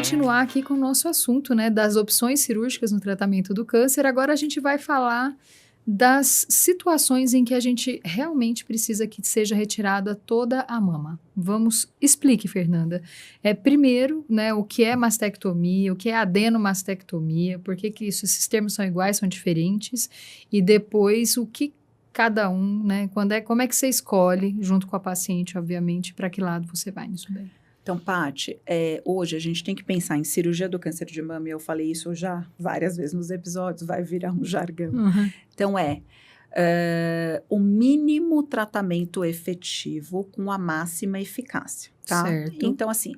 continuar aqui com o nosso assunto, né, das opções cirúrgicas no tratamento do câncer. Agora a gente vai falar das situações em que a gente realmente precisa que seja retirada toda a mama. Explique, Fernanda. Primeiro, né, o que é mastectomia, o que é adenomastectomia, por que esses termos são iguais, são diferentes, e depois o que cada um, né, como é que você escolhe, junto com a paciente, obviamente, para que lado você vai nisso daí. Então, Paty, hoje a gente tem que pensar em cirurgia do câncer de mama, e eu falei isso já várias vezes nos episódios, vai virar um jargão. Uhum. Então, o mínimo tratamento efetivo com a máxima eficácia, tá? Certo. Então, assim,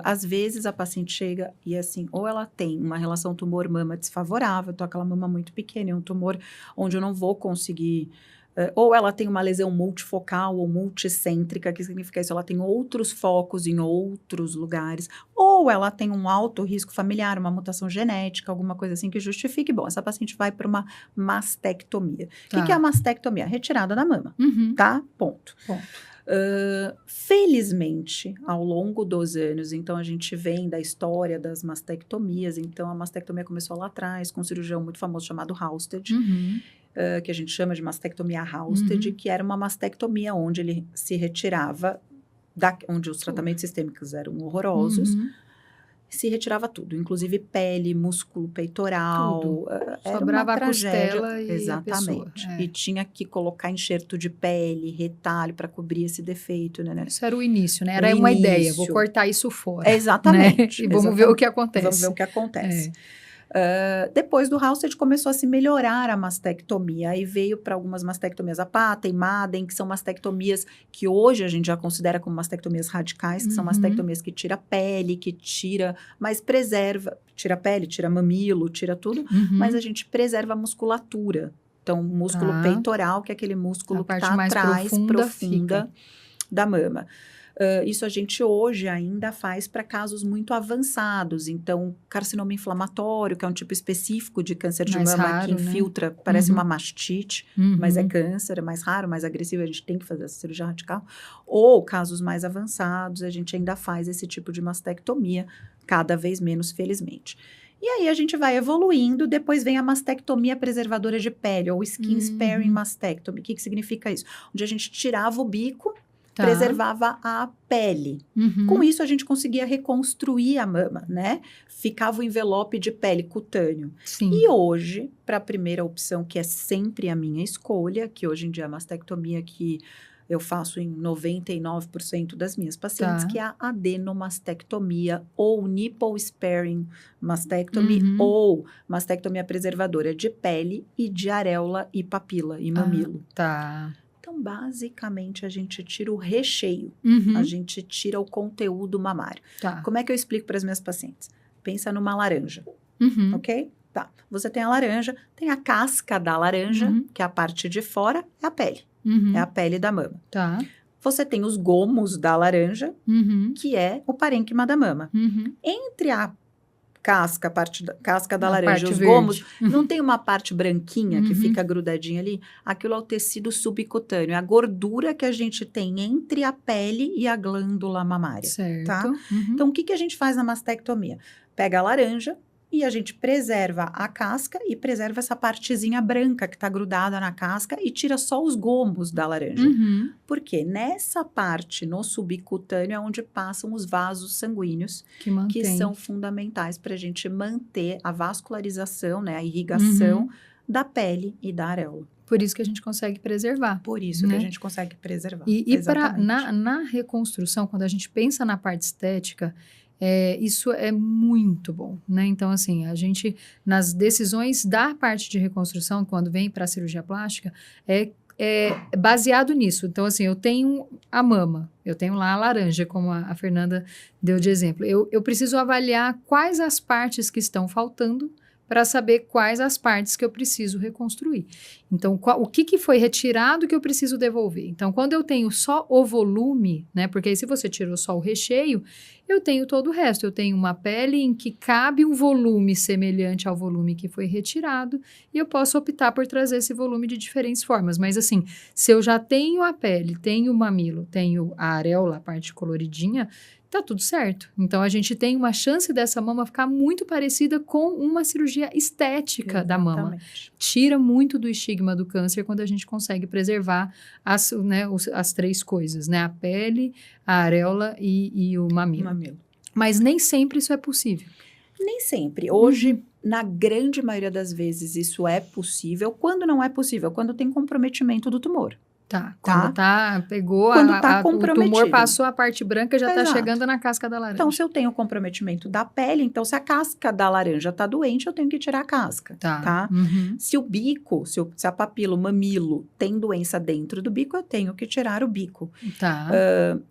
às vezes a paciente chega e, assim, ou ela tem uma relação tumor-mama desfavorável, então aquela mama muito pequena, é um tumor onde eu não vou conseguir... ou ela tem uma lesão multifocal ou multicêntrica, que significa isso, ela tem outros focos em outros lugares, ou ela tem um alto risco familiar, uma mutação genética, alguma coisa assim que justifique. Bom, essa paciente vai para uma mastectomia. Tá. O que é a mastectomia? Retirada da mama, Uhum. tá? Ponto. Ponto. Felizmente, ao longo dos anos, então a gente vem da história das mastectomias, então a mastectomia começou lá atrás com um cirurgião muito famoso chamado Halsted, Uhum. que a gente chama de mastectomia Halsted, que era uma mastectomia onde ele se retirava, onde os tratamentos sistêmicos eram horrorosos, se retirava tudo, inclusive pele, músculo peitoral, era sobrava uma tragédia. a costela e exatamente. a pessoa. E tinha que colocar enxerto de pele, retalho para cobrir esse defeito, né? Isso era o início, né? Era uma ideia, vou cortar isso fora. Exatamente. Né? E vamos ver o que acontece. Vamos ver o que acontece. Depois do Halsted começou a se melhorar a mastectomia, aí veio para algumas mastectomias a Pata e Maden, que são mastectomias que hoje a gente já considera como mastectomias radicais, que são mastectomias que tira pele, mas preserva, tira pele, tira mamilo, tira tudo, mas a gente preserva a musculatura. Então, o músculo peitoral, que é aquele músculo que está atrás, profunda da mama. Isso a gente hoje ainda faz para casos muito avançados. Então, carcinoma inflamatório, que é um tipo específico de câncer de mama raro, que infiltra, né? Parece uma mastite, mas é câncer, é mais raro, mais agressivo, a gente tem que fazer essa cirurgia radical. Ou casos mais avançados, a gente ainda faz esse tipo de mastectomia, cada vez menos, felizmente. E aí a gente vai evoluindo, depois vem a mastectomia preservadora de pele, ou skin sparing mastectomy. O que significa isso? Onde a gente tirava o bico, preservava a pele. Com isso, a gente conseguia reconstruir a mama, né? Ficava o envelope de pele cutâneo. Sim. E hoje, para a primeira opção, que é sempre a minha escolha, que hoje em dia é a mastectomia que eu faço em 99% das minhas pacientes, que é a adenomastectomia, ou nipple sparing mastectomy, ou mastectomia preservadora de pele e de areola e papila e mamilo. Então, basicamente, a gente tira o recheio, a gente tira o conteúdo mamário. Como é que eu explico para as minhas pacientes? Pensa numa laranja, ok? Tá. Você tem a laranja, tem a casca da laranja, que é a parte de fora, é a pele. É a pele da mama. Você tem os gomos da laranja, que é o parênquima da mama. Entre a casca da laranja, os gomos, não tem uma parte branquinha que fica grudadinha ali? Aquilo é o tecido subcutâneo, é a gordura que a gente tem entre a pele e a glândula mamária. Certo. Tá? Então, o que a gente faz na mastectomia? Pega a laranja e a gente preserva a casca e preserva essa partezinha branca que está grudada na casca e tira só os gomos da laranja. Porque nessa parte, no subcutâneo, é onde passam os vasos sanguíneos, que são fundamentais para a gente manter a vascularização, né, a irrigação da pele e da areola. Por isso que a gente consegue preservar. Por isso, né, que a gente consegue preservar. E na reconstrução, quando a gente pensa na parte estética, isso é muito bom, né? Então, assim, a gente, nas decisões da parte de reconstrução, quando vem para a cirurgia plástica, é baseado nisso. Então, assim, eu tenho a mama, eu tenho lá a laranja, como a Fernanda deu de exemplo. Eu preciso avaliar quais as partes que estão faltando para saber quais as partes que eu preciso reconstruir. Então, o que foi retirado que eu preciso devolver? Então, quando eu tenho só o volume, né? Porque aí se você tirou só o recheio, eu tenho todo o resto. Eu tenho uma pele em que cabe um volume semelhante ao volume que foi retirado e eu posso optar por trazer esse volume de diferentes formas. Mas assim, se eu já tenho a pele, tenho o mamilo, tenho a areola, a parte coloridinha, tá tudo certo. Então, a gente tem uma chance dessa mama ficar muito parecida com uma cirurgia estética da mama. Exatamente. Tira muito do estigma do câncer quando a gente consegue preservar as 3 coisas, né? A pele, a areola e o mamilo. Mas nem sempre isso é possível. Nem sempre. Hoje, na grande maioria das vezes, isso é possível. Quando não é possível? Quando tem comprometimento do tumor. Tá, quando pegou, Quando tá o tumor comprometido. passou a parte branca, já tá Exato. chegando na casca da laranja. Então, se eu tenho comprometimento da pele, então se a casca da laranja tá doente, eu tenho que tirar a casca, tá? Uhum. Se o bico, se a papila, o mamilo, tem doença dentro do bico, eu tenho que tirar o bico. Tá.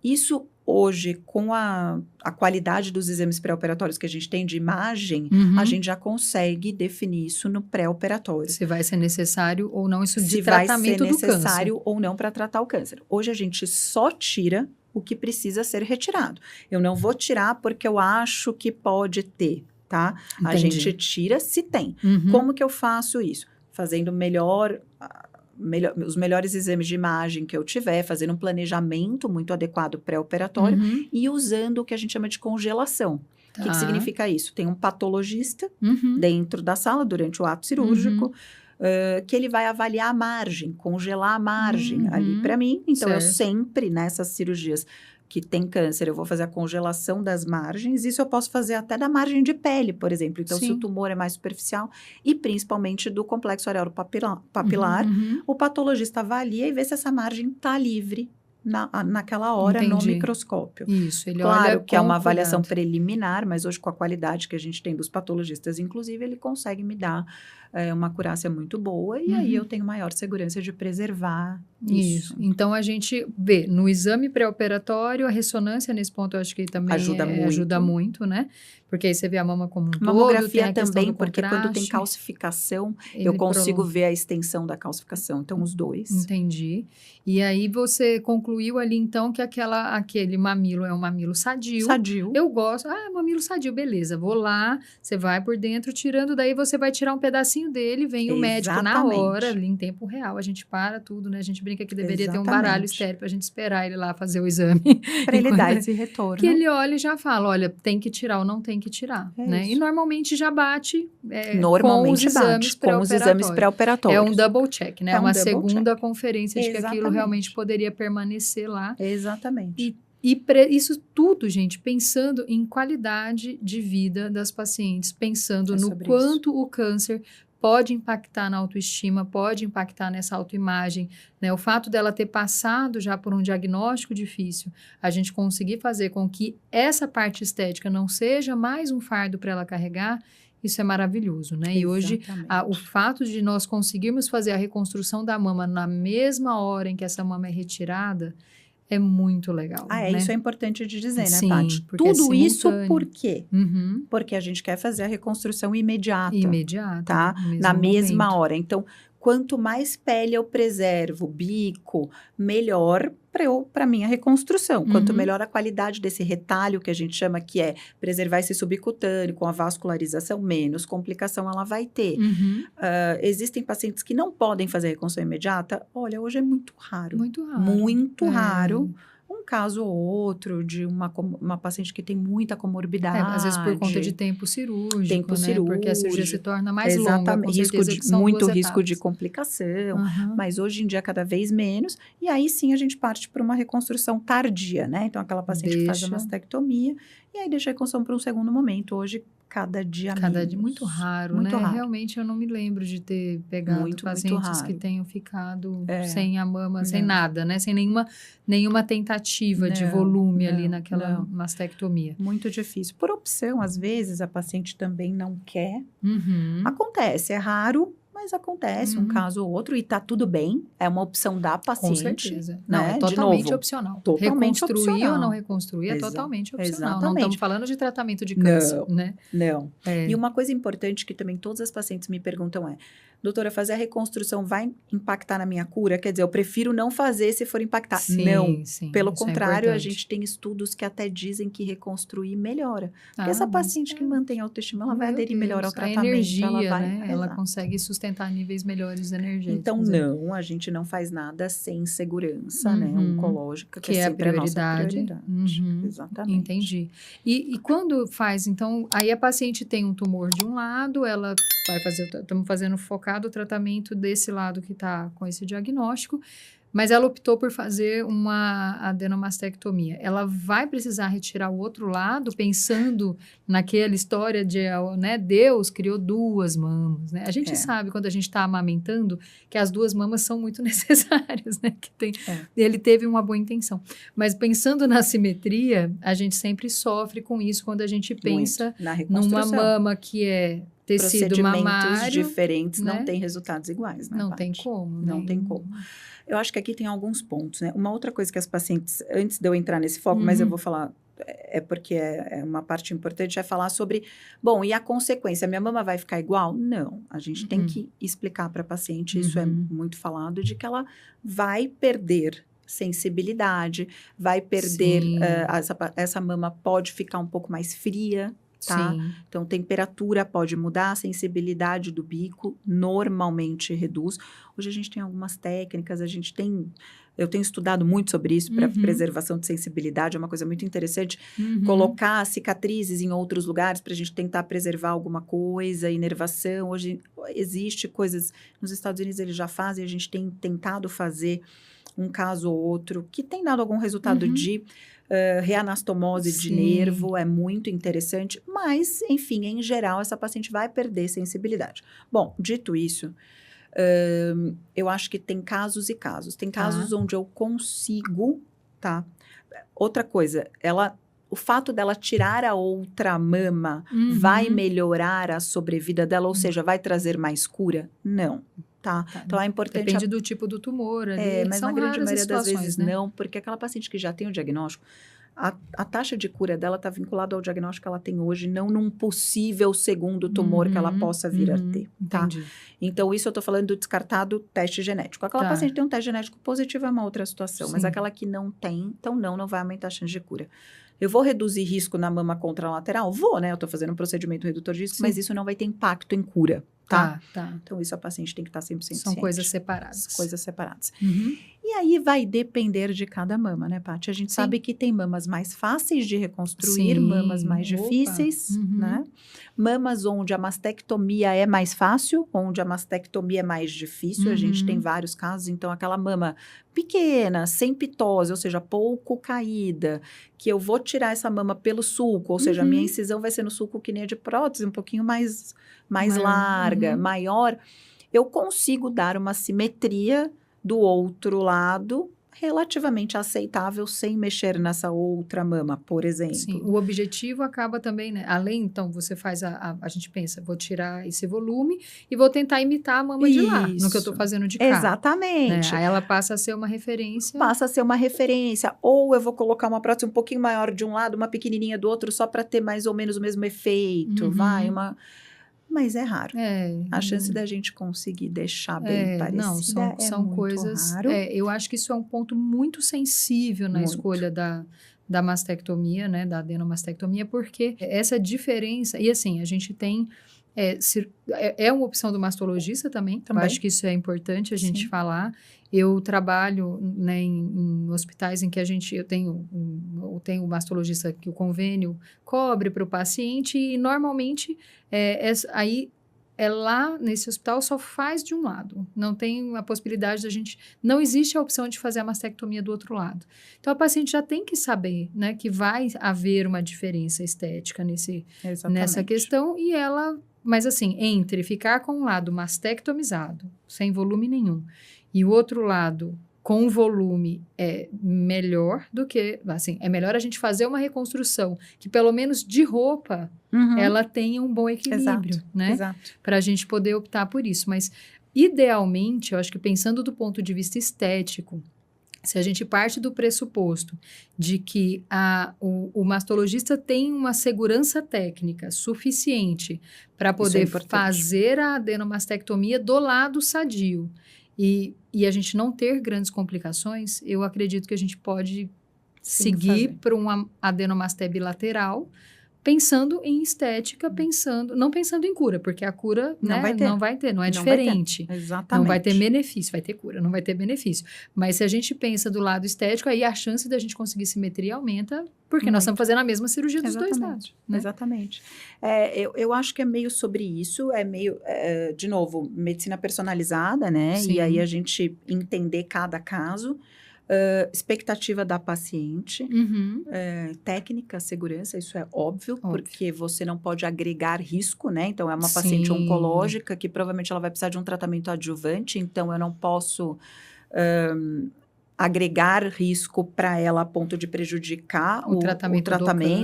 Isso hoje, com a qualidade dos exames pré-operatórios que a gente tem de imagem, Uhum. a gente já consegue definir isso no pré-operatório. Se vai ser necessário ou não isso de Se vai ser tratamento do câncer. necessário ou não para tratar o câncer. Hoje a gente só tira o que precisa ser retirado. Eu não vou tirar porque eu acho que pode ter, tá? A Entendi. gente tira se tem. Uhum. Como que eu faço isso? Fazendo os melhores exames de imagem que eu tiver, fazendo um planejamento muito adequado pré-operatório Uhum. e usando o que a gente chama de congelação. O que Tá. significa isso? Tem um patologista Uhum. dentro da sala durante o ato cirúrgico, que ele vai avaliar a margem, congelar a margem ali para mim. Então, eu Certo. sempre, nessas cirurgias que tem câncer, eu vou fazer a congelação das margens. Isso eu posso fazer até da margem de pele, por exemplo. Então, se Sim. o tumor é mais superficial e principalmente do complexo areolo papilar, Uhum. o patologista avalia e vê se essa margem está livre naquela hora no Entendi. microscópio. Isso, ele Claro olha que é com uma avaliação cuidado. preliminar, mas hoje com a qualidade que a gente tem dos patologistas, inclusive, ele consegue me dar uma acurácia muito boa e aí eu tenho maior segurança de preservar isso. Então, a gente vê no exame pré-operatório, a ressonância nesse ponto eu acho que também ajuda muito, né? Porque aí você vê a mama como um todo, tem Mamografia a questão também, do porque quando tem contraste, calcificação, ele eu consigo prolonga. ver a extensão da calcificação. Então, os dois. Entendi. E aí você concluiu ali, então, que aquele mamilo é um mamilo sadio. Sadio. Eu gosto. Mamilo sadio, beleza. Vou lá, você vai por dentro tirando, daí você vai tirar um pedacinho dele, vem o médico na Exatamente. hora, ali em tempo real. A gente para tudo, né? A gente brinca que deveria ter um Exatamente. baralho estéreo pra gente esperar ele lá fazer o exame. Para ele Enquanto- dar esse retorno. Que ele olha e já fala, olha, tem que tirar ou não tem que tirar, É né? isso. E normalmente já bate Normalmente com os exames bate com os exames pré-operatórios. É um double check, né? É um Uma double segunda conferência de que aquilo Exatamente. realmente poderia permanecer lá. Exatamente. Isso tudo, gente, pensando em qualidade de vida das pacientes, pensando É no sobre quanto o câncer pode impactar na autoestima, pode impactar nessa autoimagem, né? O fato dela ter passado já por um diagnóstico difícil, a gente conseguir fazer com que essa parte estética não seja mais um fardo para ela carregar, isso é maravilhoso, né? E hoje, Exatamente. o fato de nós conseguirmos fazer a reconstrução da mama na mesma hora em que essa mama é retirada, é muito legal, né? Isso é importante de dizer, né, Sim, Paty? porque é Tudo isso simultâneo. por quê? Uhum. Porque a gente quer fazer a reconstrução imediata, Imediata. tá? no mesmo Na mesma momento. hora. Então, quanto mais pele eu preservo, bico, melhor para minha reconstrução. Quanto Uhum. melhor a qualidade desse retalho que a gente chama que é preservar esse subcutâneo com a vascularização, menos complicação ela vai ter. Uhum. Existem pacientes que não podem fazer reconstrução imediata? Olha, hoje é muito raro. Muito raro. Muito É. raro. Um caso ou outro de uma paciente que tem muita comorbidade. Às vezes por conta de tempo cirúrgico, né? Porque a cirurgia se torna mais longa, com Exatamente. certeza que são Muito duas risco de etapas. complicação. Aham. Mas hoje em dia, cada vez menos. E aí sim a gente parte para uma reconstrução tardia, né? Então, aquela paciente que faz a Deixa. mastectomia e aí deixa a reconstrução para um segundo momento. Hoje, cada dia menos. Muito raro, Muito né? raro. Realmente eu não me lembro de ter pegado Muito pacientes que raro. tenham ficado É. sem a mama, sem Não. nada, né? Sem nenhuma tentativa de Não, volume ali não, naquela não. mastectomia. Muito difícil. Por opção, às vezes, a paciente também não quer. Uhum. Acontece, é raro, mas acontece um caso ou outro e tá tudo bem. É uma opção da Com paciente. certeza. Né? Não, é De totalmente novo, opcional. totalmente Reconstruir opcional. ou não reconstruir é Exa- totalmente opcional. Não exatamente. estamos falando de tratamento de câncer, né? Não. É. E uma coisa importante que também todas as pacientes me perguntam é: doutora, fazer a reconstrução vai impactar na minha cura? Quer dizer, eu prefiro não fazer se for impactar. Sim, Não. sim, Pelo isso é contrário, a importante. gente tem estudos que até dizem que reconstruir melhora. Porque essa Mas paciente que mantém a autoestima, ela vai meu aderir melhor ao Deus, a tratamento. Ela energia, vai. né? Ela Exato. consegue sustentar níveis melhores Então, energéticos. não, a gente não faz nada sem segurança, né? Oncológica, que Que é é a sempre a nossa prioridade. prioridade. Exatamente. Entendi. E quando faz, então, aí a paciente tem um tumor de um lado, ela vai fazer, estamos fazendo focado o tratamento desse lado que está com esse diagnóstico, mas ela optou por fazer uma adenomastectomia. Ela vai precisar retirar o outro lado, pensando naquela história de, né, Deus criou duas mamas, né? A gente sabe, quando a gente está amamentando, que as duas mamas são muito necessárias, né? Ele teve uma boa intenção. Mas pensando na simetria, a gente sempre sofre com isso quando a gente pensa numa mama que é tecido mamário. Procedimentos diferentes, né? Não tem resultados iguais, né, Não Paty? tem como, Não né? tem como. Eu acho que aqui tem alguns pontos, né? Uma outra coisa que as pacientes, antes de eu entrar nesse foco, mas eu vou falar, porque é uma parte importante, é falar sobre, bom, e a consequência? Minha mama vai ficar igual? Não. A gente tem que explicar para a paciente, isso é muito falado, de que ela vai perder sensibilidade, vai perder, essa mama pode ficar um pouco mais fria, tá? Sim. Então, temperatura pode mudar, a sensibilidade do bico normalmente reduz. Hoje a gente tem algumas técnicas, eu tenho estudado muito sobre isso para preservação de sensibilidade, é uma coisa muito interessante. Colocar cicatrizes em outros lugares para a gente tentar preservar alguma coisa, inervação. Hoje existe coisas, nos Estados Unidos eles já fazem, a gente tem tentado fazer um caso ou outro, que tem dado algum resultado de reanastomose de nervo, é muito interessante, mas, enfim, em geral, essa paciente vai perder sensibilidade. Bom, dito isso, eu acho que tem casos e casos. Tem casos onde eu consigo, tá? Outra coisa, o fato dela tirar a outra mama vai melhorar a sobrevida dela, ou seja, vai trazer mais cura? Não. Tá. Então, é importante... Depende do tipo do tumor ali. mas são na grande maioria das vezes né? não, porque aquela paciente que já tem o diagnóstico, a taxa de cura dela está vinculada ao diagnóstico que ela tem hoje, não num possível segundo tumor que ela possa vir a ter, tá? Entendi. Então, isso eu estou falando do descartado teste genético. Aquela paciente que tem um teste genético positivo é uma outra situação, mas aquela que não tem, então não vai aumentar a chance de cura. Eu vou reduzir risco na mama contralateral? Vou, né? Eu estou fazendo um procedimento redutor de risco, mas isso não vai ter impacto em cura, tá? Então, isso a paciente tem que estar 100% ciente. São coisas separadas. Coisas separadas. E aí, vai depender de cada mama, né, Paty? A gente sabe que tem mamas mais fáceis de reconstruir, mamas mais difíceis, né? Mamas onde a mastectomia é mais fácil, onde a mastectomia é mais difícil. A gente tem vários casos. Então, aquela mama pequena, sem pitose, ou seja, pouco caída, que eu vou tirar essa mama pelo sulco, ou seja, a minha incisão vai ser no sulco que nem a de prótese, um pouquinho mais larga, maior, eu consigo dar uma simetria do outro lado relativamente aceitável sem mexer nessa outra mama, por exemplo. Sim, o objetivo acaba também, né? Além, então, você faz a gente pensa, vou tirar esse volume e vou tentar imitar a mama de lá, no que eu estou fazendo de cá. Exatamente. Né? Aí ela passa a ser uma referência. Passa a ser uma referência. Ou eu vou colocar uma prótese um pouquinho maior de um lado, uma pequenininha do outro, só para ter mais ou menos o mesmo efeito. Mas é raro. A chance da gente conseguir deixar bem parecida não, são muito coisas... raro. eu acho que isso é um ponto muito sensível na escolha da mastectomia, né? Da adenomastectomia, porque essa diferença... E assim, a gente tem... É uma opção do mastologista também. Eu acho que isso é importante a gente falar. Eu trabalho, né, em hospitais em que eu tenho o mastologista que o convênio cobre para o paciente e normalmente aí lá nesse hospital só faz de um lado. Não tem a possibilidade não existe a opção de fazer a mastectomia do outro lado. Então, a paciente já tem que saber, né, que vai haver uma diferença estética nessa questão e mas assim, entre ficar com um lado mastectomizado, sem volume nenhum, e o outro lado com volume é melhor do que... Assim, é melhor a gente fazer uma reconstrução que, pelo menos de roupa, ela tenha um bom equilíbrio, né? Para a gente poder optar por isso. Mas, idealmente, eu acho que pensando do ponto de vista estético, se a gente parte do pressuposto de que o mastologista tem uma segurança técnica suficiente para poder fazer a adenomastectomia do lado sadio e a gente não ter grandes complicações, eu acredito que a gente pode seguir para uma adenomastese bilateral, pensando em estética, não pensando em cura, porque a cura não vai ter, não é diferente. Exatamente. Não vai ter benefício, vai ter cura, não vai ter benefício. Mas se a gente pensa do lado estético, aí a chance da gente conseguir simetria aumenta, porque nós estamos fazendo a mesma cirurgia dos dois lados. Né? Exatamente. Eu acho que é meio sobre isso, de novo, medicina personalizada, né? Sim. E aí a gente entender cada caso. Expectativa da paciente, técnica, segurança, isso é óbvio, porque você não pode agregar risco, né? Então, é uma paciente oncológica que provavelmente ela vai precisar de um tratamento adjuvante, então eu não posso agregar risco para ela a ponto de prejudicar o tratamento.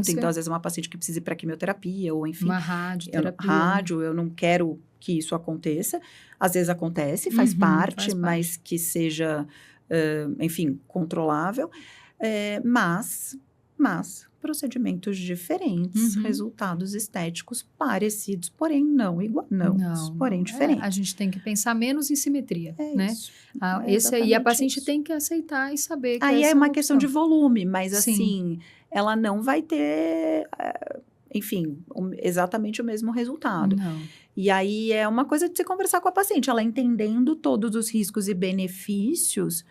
Então, às vezes, é uma paciente que precisa ir para quimioterapia, ou enfim. Uma radioterapia. Eu não quero que isso aconteça. Às vezes acontece, faz parte, mas que seja... enfim, controlável, mas procedimentos diferentes, resultados estéticos parecidos, porém não porém diferentes. A gente tem que pensar menos em simetria, né? Isso. E a paciente tem que aceitar e saber que aí é uma questão de volume, mas assim, ela não vai ter... enfim, exatamente o mesmo resultado. Não. E aí é uma coisa de se conversar com a paciente, ela entendendo todos os riscos e benefícios,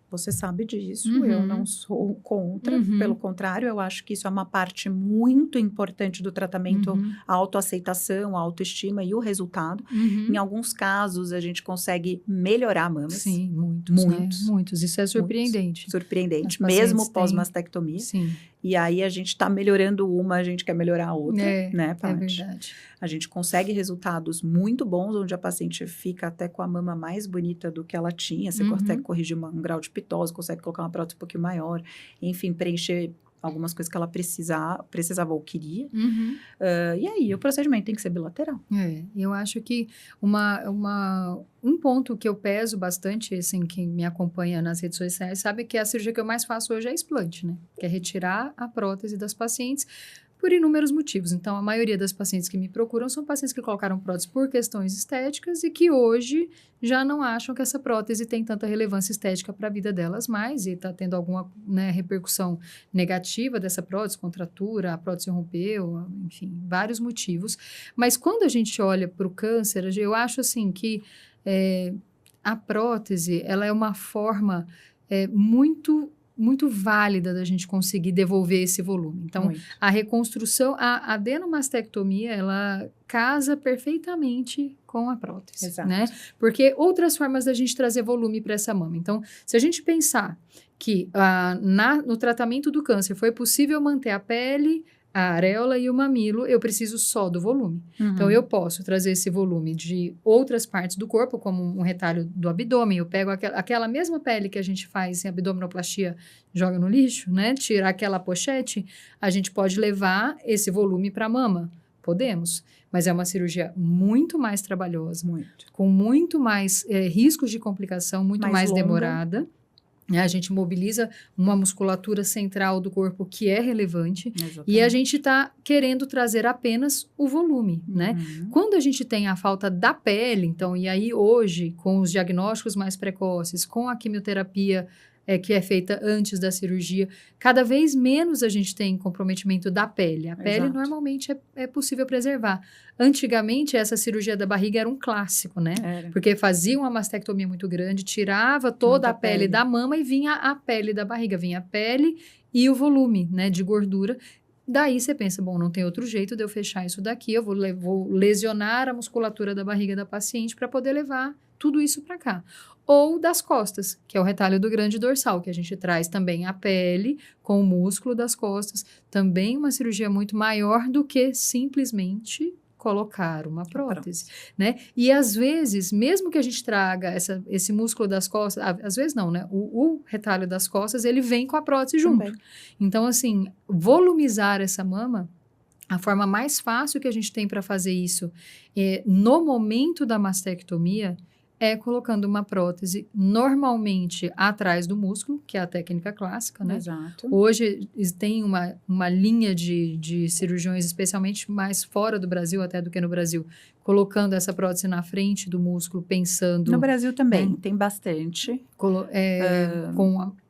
você sabe disso, eu não sou contra, pelo contrário, eu acho que isso é uma parte muito importante do tratamento, a autoaceitação, a autoestima e o resultado. Em alguns casos, a gente consegue melhorar mamas. Sim, muitos. Né? Muitos, isso é surpreendente. Surpreendente, mesmo pós-mastectomia. Sim. E aí, a gente está melhorando uma, a gente quer melhorar a outra, né, Paty? É verdade. A gente consegue resultados muito bons, onde a paciente fica até com a mama mais bonita do que ela tinha. Você consegue corrigir um grau de pitose, consegue colocar uma prótese um pouquinho maior. Enfim, preencher algumas coisas que ela precisava ou queria. E aí, o procedimento tem que ser bilateral. Eu acho que um ponto que eu peso bastante, assim, quem me acompanha nas redes sociais, sabe que a cirurgia que eu mais faço hoje é explante, né? Que é retirar a prótese das pacientes por inúmeros motivos. Então, a maioria das pacientes que me procuram são pacientes que colocaram prótese por questões estéticas e que hoje já não acham que essa prótese tem tanta relevância estética para a vida delas mais e está tendo alguma, né, repercussão negativa dessa prótese, contratura, a prótese rompeu, enfim, vários motivos. Mas quando a gente olha para o câncer, eu acho assim que a prótese, ela é uma forma muito válida da gente conseguir devolver esse volume. Então, a reconstrução, a adenomastectomia, ela casa perfeitamente com a prótese, né? Porque outras formas da gente trazer volume para essa mama. Então, se a gente pensar que no tratamento do câncer foi possível manter a pele, a areola e o mamilo, eu preciso só do volume. Então, eu posso trazer esse volume de outras partes do corpo, como um retalho do abdômen. Eu pego aquela mesma pele que a gente faz em abdominoplastia, joga no lixo, né? Tirar aquela pochete, a gente pode levar esse volume para a mama. Podemos. Mas é uma cirurgia muito mais trabalhosa, com muito mais riscos de complicação, muito mais demorada. A gente mobiliza uma musculatura central do corpo que é relevante. E a gente está querendo trazer apenas o volume, né? Quando a gente tem a falta da pele, então, e aí hoje, com os diagnósticos mais precoces, com a quimioterapia que é feita antes da cirurgia, cada vez menos a gente tem comprometimento da pele. A pele normalmente é possível preservar. Antigamente, essa cirurgia da barriga era um clássico, né? Porque fazia uma mastectomia muito grande, tirava toda a pele da mama e vinha a pele da barriga, vinha a pele e o volume, né, de gordura. Daí você pensa, bom, não tem outro jeito de eu fechar isso daqui, eu vou lesionar a musculatura da barriga da paciente para poder levar tudo isso para cá. Ou das costas, que é o retalho do grande dorsal, que a gente traz também a pele com o músculo das costas. Também uma cirurgia muito maior do que simplesmente colocar uma prótese, né? E às vezes, mesmo que a gente traga esse músculo das costas, às vezes não, né? O retalho das costas, ele vem com a prótese junto. Então, assim, volumizar essa mama, a forma mais fácil que a gente tem para fazer isso no momento da mastectomia é colocando uma prótese normalmente atrás do músculo, que é a técnica clássica, né? Exato. Hoje tem uma linha de cirurgiões, especialmente mais fora do Brasil até do que no Brasil, colocando essa prótese na frente do músculo, pensando... No Brasil também, tem bastante.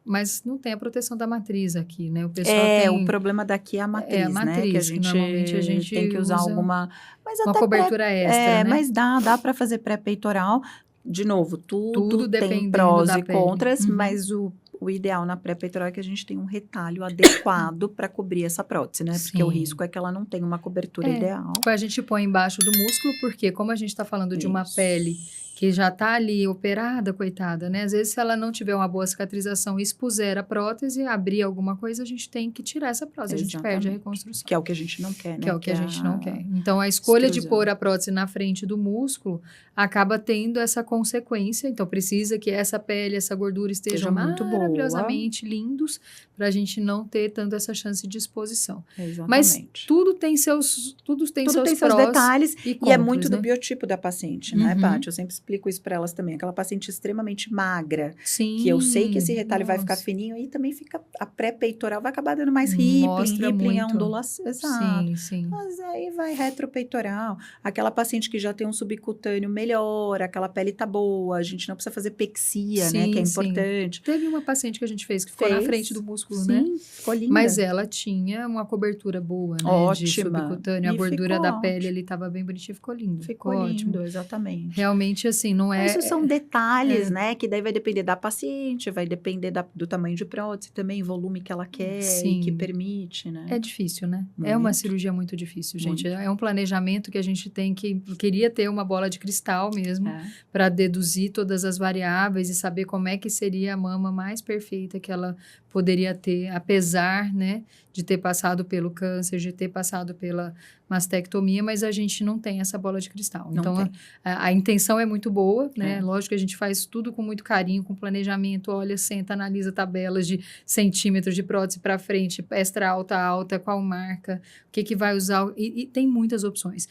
Mas não tem a proteção da matriz aqui, né? O pessoal O problema daqui é a matriz, né? Que a gente normalmente a gente tem que usar usa alguma... Mas uma até cobertura extra, né? Mas dá para fazer pré-peitoral. De novo, tudo tem dependendo prós da e pele. contras, Uhum. mas o ideal na pré-peitoral é que a gente tenha um retalho adequado para cobrir essa prótese, né? Porque o Sim. risco é que ela não tenha uma cobertura ideal. A gente põe embaixo do músculo, porque como a gente está falando de uma pele que já está ali operada, coitada, né? Às vezes, se ela não tiver uma boa cicatrização e expuser a prótese, abrir alguma coisa, a gente tem que tirar essa prótese. Exatamente. A gente perde a reconstrução. Que é o que a gente não quer, né? Que é o que a gente não quer. Então, a escolha de pôr a prótese na frente do músculo acaba tendo essa consequência. Então, precisa que essa pele, essa gordura estejam muito maravilhosamente lindos para a gente não ter tanto essa chance de exposição. Exatamente. Mas tudo tem seus prós detalhes e é muito né? do biotipo da paciente, né, Paty? Eu sempre explico isso para elas também. Aquela paciente extremamente magra, que eu sei que esse retalho vai ficar fininho e também fica a pré-peitoral vai acabar dando mais rippling é ondulação. Exato. Sim. Mas aí vai retropeitoral. Aquela paciente que já tem um subcutâneo melhor, aquela pele tá boa, a gente não precisa fazer pexia, né, que é importante. Teve uma paciente que a gente fez que ficou na frente do músculo, né? Ficou linda. Mas ela tinha uma cobertura boa, né? Ótima. De subcutâneo. A gordura da pele ali estava bem bonitinha, ficou lindo. Ficou lindo, ótimo. Exatamente. Realmente, assim, não é... Isso são detalhes, né? Que daí vai depender da paciente, vai depender do tamanho de prótese também, volume que ela quer e que permite, né? É difícil, né? É uma cirurgia muito difícil, gente. É um planejamento que a gente tem que... Queria ter uma bola de cristal mesmo, para deduzir todas as variáveis e saber como é que seria a mama mais perfeita que ela poderia ter, apesar, né, de ter passado pelo câncer, de ter passado pela mastectomia, mas a gente não tem essa bola de cristal. Então, a intenção é muito boa, né? Lógico que a gente faz tudo com muito carinho, com planejamento, olha, senta, analisa tabelas de centímetros de prótese para frente, extra alta, qual marca, o que vai usar, e tem muitas opções.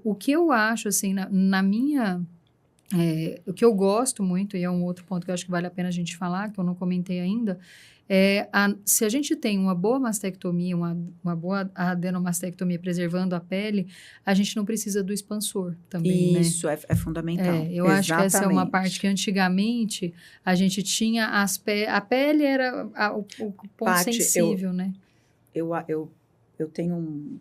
O que eu acho, assim, na minha... o que eu gosto muito, e é um outro ponto que eu acho que vale a pena a gente falar, que eu não comentei ainda, se a gente tem uma boa mastectomia, uma boa adenomastectomia preservando a pele, a gente não precisa do expansor também, Isso, né? é fundamental. Eu acho que essa é uma parte que antigamente a gente tinha a pele era o ponto Paty, sensível, né? Eu tenho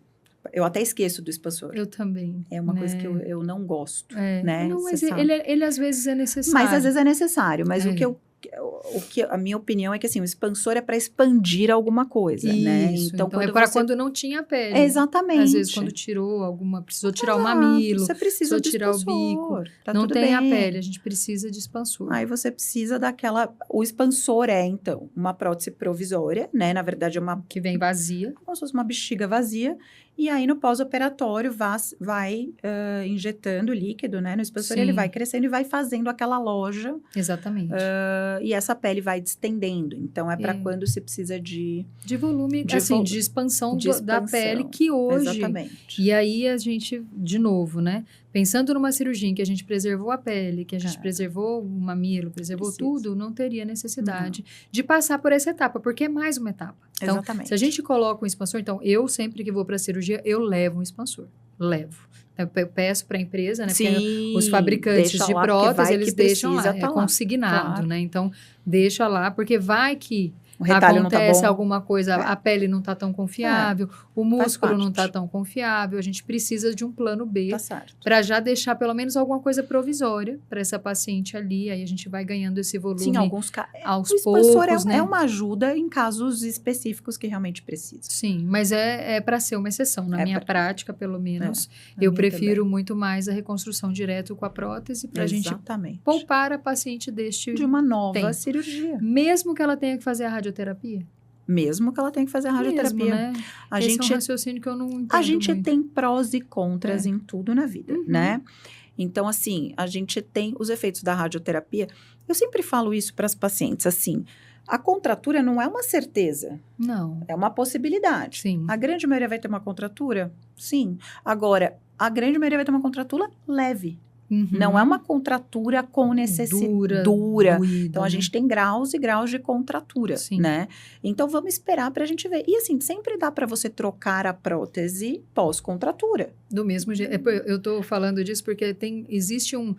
eu até esqueço do expansor. Eu também. É uma coisa que eu não gosto, né? Não, mas ele às vezes é necessário. Mas às vezes é necessário. Mas o que a minha opinião é que assim, o expansor é para expandir alguma coisa, né? Então é para quando não tinha pele. Exatamente. Às vezes quando precisou tirar o mamilo, você precisa tirar o bico, não tem a pele, a gente precisa de expansor. Aí você precisa o expansor então uma prótese provisória, né? Na verdade é uma que vem vazia, como se fosse uma bexiga vazia. E aí, no pós-operatório, vai injetando líquido, né? No expansor, ele vai crescendo e vai fazendo aquela loja. Exatamente. E essa pele vai distendendo. Então, é para quando se precisa de volume, de expansão da pele, que hoje... Exatamente. E aí, a gente, de novo, né? Pensando numa cirurgia em que a gente preservou a pele, que a gente preservou o mamilo, preservou tudo, não teria necessidade de passar por essa etapa, porque é mais uma etapa. Então, se a gente coloca um expansor, então, eu sempre que vou para a cirurgia, eu levo um expansor. Eu peço para a empresa, né? Porque os fabricantes de prótese, eles deixam lá, é consignado, né? Então, deixa lá, porque vai que acontece alguma coisa, a pele não está tão confiável, o músculo não está tão confiável, a gente precisa de um plano B para já deixar pelo menos alguma coisa provisória para essa paciente ali, aí a gente vai ganhando esse volume. Sim, aos poucos, o expansor é uma ajuda em casos específicos que realmente precisa. Sim, mas é para ser uma exceção, na minha prática, pelo menos, eu prefiro muito mais a reconstrução direto com a prótese para a gente poupar a paciente de uma nova cirurgia. Mesmo que ela tenha que fazer a radioterapia. Mesmo que ela tenha que fazer a radioterapia. Né? Esse é um raciocínio que eu não entendo A gente muito. tem prós e contras em tudo na vida, né? Então, assim, a gente tem os efeitos da radioterapia. Eu sempre falo isso para as pacientes, assim, a contratura não é uma certeza. Não. É uma possibilidade. Sim. A grande maioria vai ter uma contratura? Sim. Agora, a grande maioria vai ter uma contratura leve. Não é uma contratura com necessidade dura. Doída, Então, a gente tem graus e graus de contratura, Sim. né? Então, vamos esperar para a gente ver. E assim, sempre dá para você trocar a prótese pós-contratura. Do mesmo jeito. Eu estou falando disso porque existe um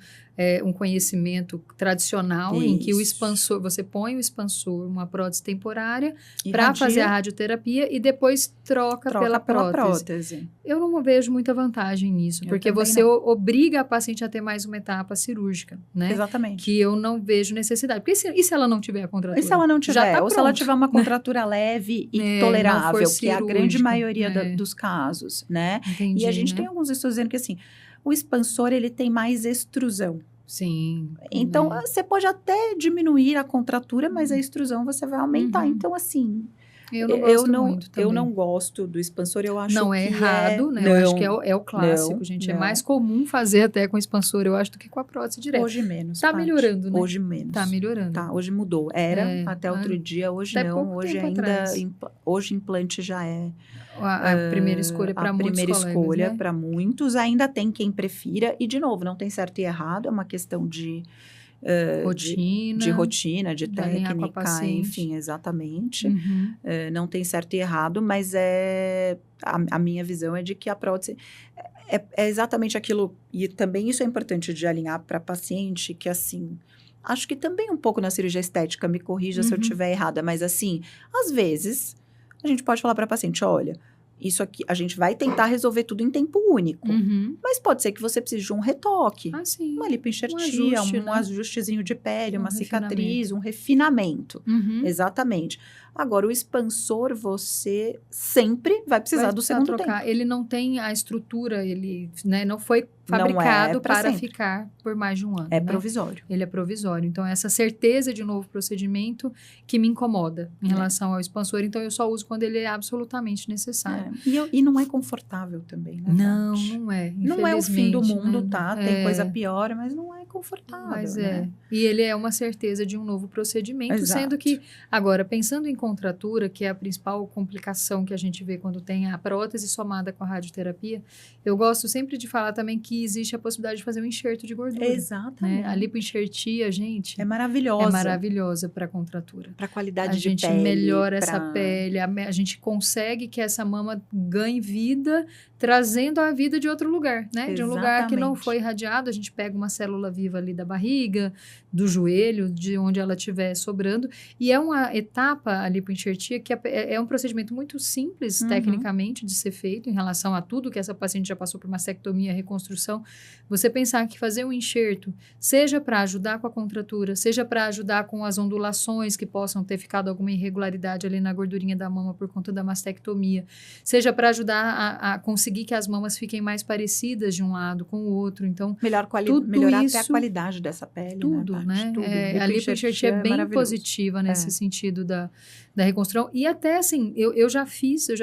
conhecimento tradicional em que o Isso. expansor, você põe o expansor, uma prótese temporária, para Irradia, fazer a radioterapia e depois troca pela prótese. Eu não vejo muita vantagem nisso, Eu porque também você não. obriga a paciente a ter mais uma etapa cirúrgica, né? Exatamente. Que eu não vejo necessidade. Porque e se ela não tiver a contratura? E se ela não tiver? Já tá Ou se ela pronto, tiver uma contratura leve e não tolerável, for que é a grande cirúrgica, maioria dos casos, né? Entendi, E a gente né? tem alguns estudos dizendo que assim, o expansor ele tem mais extrusão. Sim. Então, você pode até diminuir a contratura, mas a extrusão você vai aumentar. Uhum. Então, assim, Eu não gosto muito também. eu não gosto do expansor, eu acho Não que é errado, né? Eu acho que é o clássico, gente. É mais comum fazer até com expansor, eu acho, do que com a prótese direta. Hoje menos, Tá Paty. melhorando, né? Hoje menos. Tá melhorando. Tá, hoje mudou. Era até outro dia, hoje até não. pouco Hoje tempo ainda, atrás. hoje implante já é A primeira escolha para a muitos primeira colegas, escolha né? para muitos. Ainda tem quem prefira. E, de novo, não tem certo e errado. É uma questão de rotina, de de alinhar com a técnica, paciente. enfim, exatamente. Uhum. Não tem certo e errado, mas a minha visão é de que a prótese é exatamente aquilo, e também isso é importante de alinhar para a paciente, que assim, acho que também um pouco na cirurgia estética, me corrija se eu estiver errada, mas assim, às vezes, a gente pode falar para a paciente, olha, isso aqui, a gente vai tentar resolver tudo em tempo único. Uhum. Mas pode ser que você precise de um retoque. Ah, sim. Uma lipoenxertia, ajuste, um né? ajustezinho de pele, uma cicatriz, refinamento. um refinamento. Uhum. Exatamente. Agora, o expansor, você sempre vai precisar do segundo trocar. tempo. Ele não tem a estrutura, ele, né, não foi Não é fabricado pra para sempre. ficar por mais de um ano. É né? provisório. Ele é provisório. Então, essa certeza de novo procedimento que me incomoda em relação ao expansor. Então, eu só uso quando ele é absolutamente necessário. E não é confortável também, né? Não, Paty? não é. Não é o fim do mundo, né? tá? Tem coisa pior, mas não é confortável, Mas né? E ele é uma certeza de um novo procedimento, Exato. sendo que, agora, pensando em contratura, que é a principal complicação que a gente vê quando tem a prótese somada com a radioterapia, eu gosto sempre de falar também que existe a possibilidade de fazer um enxerto de gordura. Exatamente. Né? A lipoenxertia, gente, É maravilhosa. é maravilhosa para contratura. Para qualidade A de gente pele. melhora essa pele, a gente consegue que essa mama ganhe vida, trazendo a vida de outro lugar, né? De um lugar que não Exatamente. foi irradiado, a gente pega uma célula viva ali da barriga, do joelho, de onde ela estiver sobrando, e é uma etapa, a lipoenxertia, que é um procedimento muito simples, tecnicamente, de ser feito, em relação a tudo que essa paciente já passou por mastectomia, reconstrução. Você pensar que fazer um enxerto, seja para ajudar com a contratura, seja para ajudar com as ondulações que possam ter ficado alguma irregularidade ali na gordurinha da mama por conta da mastectomia, seja para ajudar a conseguir que as mamas fiquem mais parecidas de um lado com o outro. Então, melhorar até a qualidade dessa pele, tudo, né? né? Tudo. A lipoenxertia é bem positiva nesse sentido da reconstrução. E até assim, eu já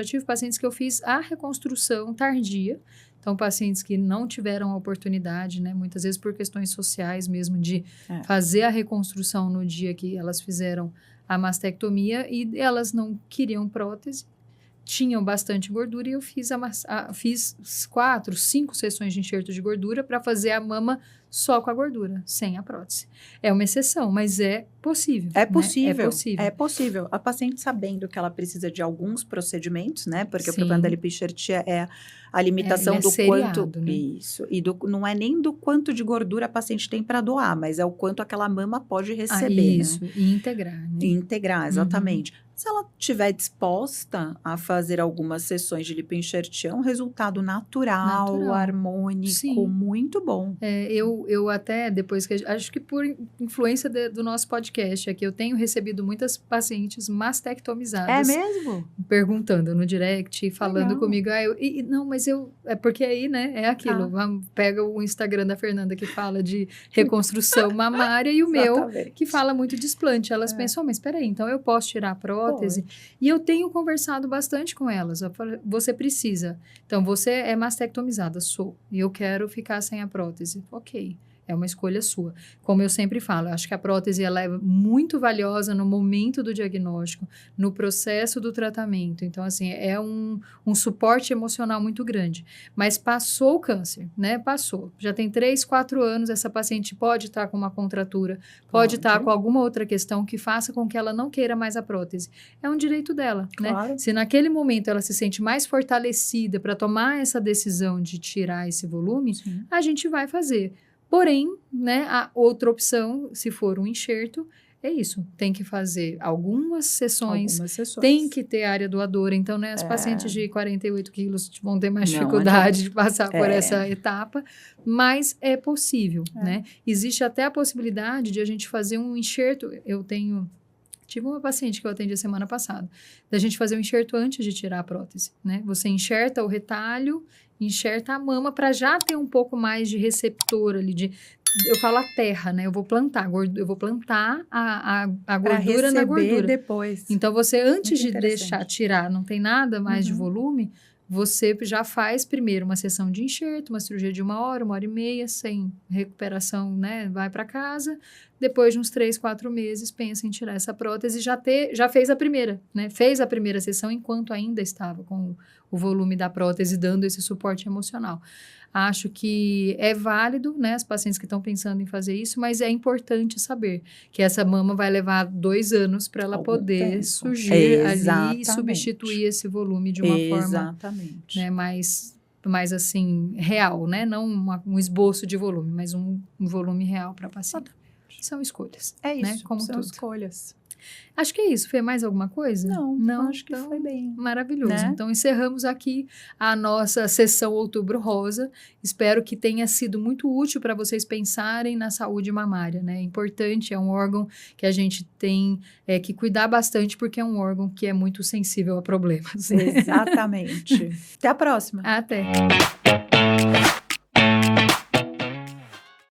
tive pacientes que eu fiz a reconstrução tardia. Então, pacientes que não tiveram a oportunidade, né, muitas vezes por questões sociais mesmo, de fazer a reconstrução no dia que elas fizeram a mastectomia e elas não queriam prótese, tinham bastante gordura e eu fiz 4, 5 sessões de enxerto de gordura para fazer a mama só com a gordura, sem a prótese. É uma exceção, mas é possível. É possível, né? É possível. É possível. A paciente sabendo que ela precisa de alguns procedimentos, né? Porque Sim. o problema da lipoenxertia é a limitação do seriado, quanto... né? Isso. E não é nem do quanto de gordura a paciente tem para doar, mas é o quanto aquela mama pode receber, isso, né? E integrar, né? E integrar, exatamente. Se ela estiver disposta a fazer algumas sessões de lipoenxertia, é um resultado natural. Harmônico, Sim. muito bom. Eu até, depois que... Acho que por influência do nosso podcast aqui, eu tenho recebido muitas pacientes mastectomizadas. É mesmo? Perguntando no direct, falando comigo. Não, mas é porque aí, né, é aquilo. Pega o Instagram da Fernanda que fala de reconstrução mamária e o meu que fala muito de explante. Elas pensam, mas espera aí, então eu posso tirar a prótese? E eu tenho conversado bastante com elas. Eu falo, você precisa. Então, você é mastectomizada, sou. E eu quero ficar sem a prótese. Ok. É uma escolha sua. Como eu sempre falo, eu acho que a prótese ela é muito valiosa no momento do diagnóstico, no processo do tratamento. Então, assim, é um suporte emocional muito grande. Mas passou o câncer, né? Passou. Já tem 3, 4 anos, essa paciente pode estar com uma contratura, pode estar com alguma outra questão que faça com que ela não queira mais a prótese. É um direito dela, Claro. né? Se naquele momento ela se sente mais fortalecida para tomar essa decisão de tirar esse volume, Sim. a gente vai fazer. Porém, né, a outra opção, se for um enxerto, é isso. Tem que fazer algumas sessões, tem que ter área doadora. Então, né, as pacientes de 48 quilos vão ter mais dificuldade de passar por essa etapa, mas é possível, né? Existe até a possibilidade de a gente fazer um enxerto. Tive uma paciente que eu atendi a semana passada, da gente fazer um enxerto antes de tirar a prótese, né? Você enxerta o retalho, enxerta a mama para já ter um pouco mais de receptor ali, eu falo a terra, né? Eu vou plantar a gordura na gordura. Depois. Então, você, antes de deixar tirar, não tem nada mais de volume, você já faz primeiro uma sessão de enxerto, uma cirurgia de 1 hora, 1h30, sem recuperação, né? Vai para casa. Depois de uns 3, 4 meses, pensa em tirar essa prótese. Já fez a primeira, né? Fez a primeira sessão enquanto ainda estava com o volume da prótese, dando esse suporte emocional. Acho que é válido, né? As pacientes que estão pensando em fazer isso, mas é importante saber que essa mama vai levar 2 anos para ela poder surgir ali e substituir esse volume de uma forma, né, mais assim, real, né? Não um esboço de volume, mas um volume real para a paciente. São escolhas. É isso, né? Como são tudo. escolhas. Acho que é isso. Fê, mais alguma coisa? Não, acho que foi bem. Maravilhoso. Né? Então, encerramos aqui a nossa sessão Outubro Rosa. Espero que tenha sido muito útil para vocês pensarem na saúde mamária, né? É importante, é um órgão que a gente tem que cuidar bastante, porque é um órgão que é muito sensível a problemas. Exatamente. Até a próxima. Até.